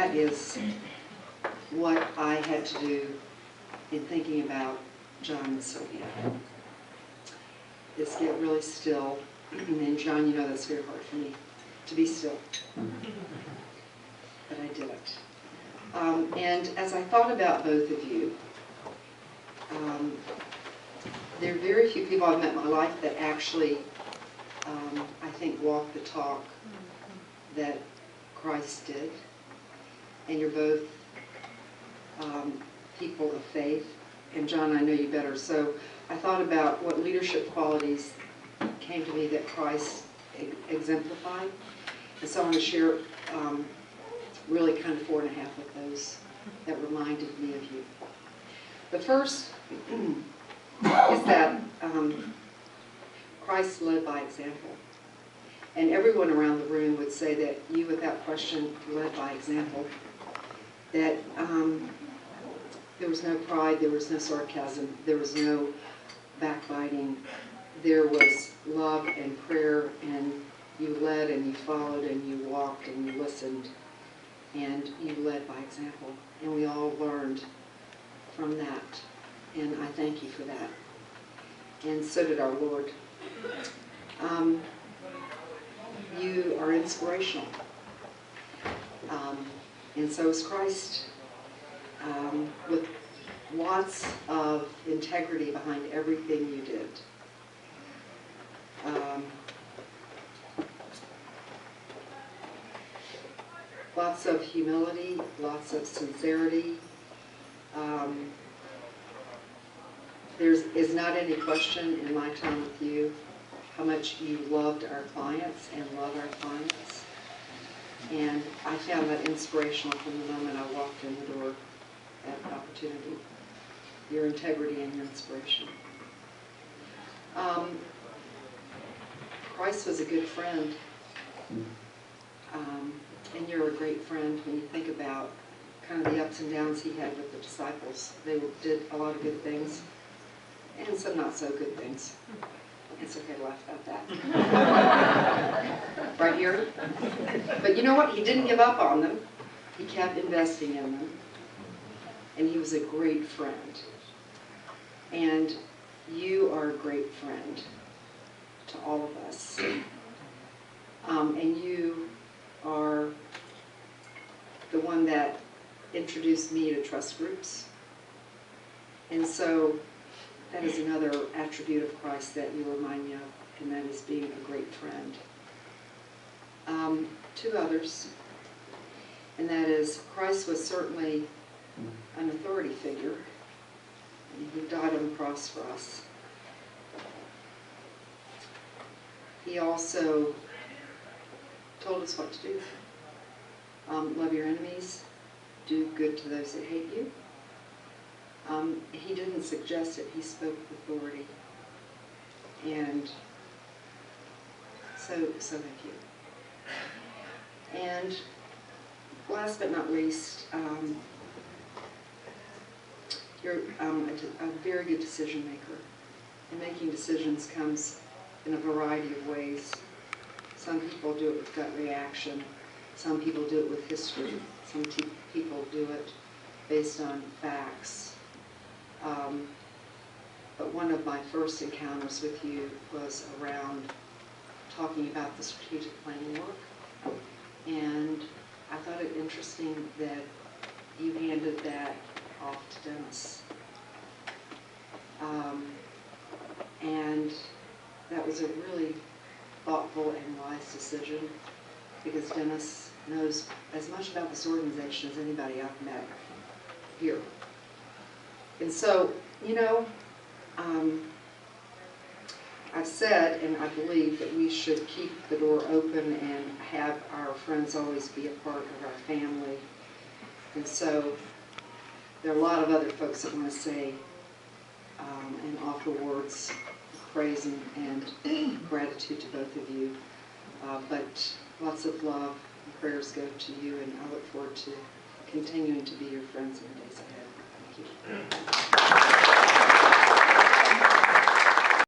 that is what I had to do in thinking about John and Sylvia. Is get really still. And John, you know that's very hard for me, to be still. But I did it. And as I thought about both of you, there are very few people I've met in my life that actually, I think, walk the talk that Christ did. And you're both people of faith. And John, I know you better. So I thought about what leadership qualities came to me that Christ exemplified. And so I want to share really kind of 4.5 of those that reminded me of you. The first is that Christ led by example. And everyone around the room would say that you, without question, led by example. That there was no pride, there was no sarcasm, there was no backbiting. There was love and prayer, and you led and you followed and you walked and you listened, and you led by example. And we all learned from that, and I thank you for that. And so did our Lord. You are inspirational, and so is Christ, with lots of integrity behind everything you did. Lots of humility, lots of sincerity. There is not any question in my time with you how much you loved our clients and love our clients. And I found that inspirational from the moment I walked in the door at Opportunity. Your integrity and your inspiration. Christ was a good friend. And you're a great friend when you think about kind of the ups and downs he had with the disciples. They did a lot of good things and some not so good things. It's okay to laugh about that. Right here. But you know what? He didn't give up on them. He kept investing in them. And he was a great friend. And you are a great friend to all of us. And you are the one that introduced me to trust groups. And so that is another attribute of Christ that you remind me of, and that is being a great friend. 2 others, and that is Christ was certainly an authority figure, and he died on the cross for us. He also told us what to do. Love your enemies, do good to those that hate you. He didn't suggest it, he spoke with authority. And so thank you. And last but not least, you're a very good decision maker. And making decisions comes in a variety of ways. Some people do it with gut reaction. Some people do it with history. Some people do it based on facts. But one of my first encounters with you was around talking about the strategic planning work. And I thought it interesting that you handed that off to Dennis. And that was a really thoughtful and wise decision, because Dennis knows as much about this organization as anybody I've met here. And so, you know, I've said, and I believe, that we should keep the door open and have our friends always be a part of our family. And so there are a lot of other folks that want to say and offer words of praise and gratitude to both of you. But lots of love and prayers go to you, and I look forward to continuing to be your friends in the days ahead. Thank you.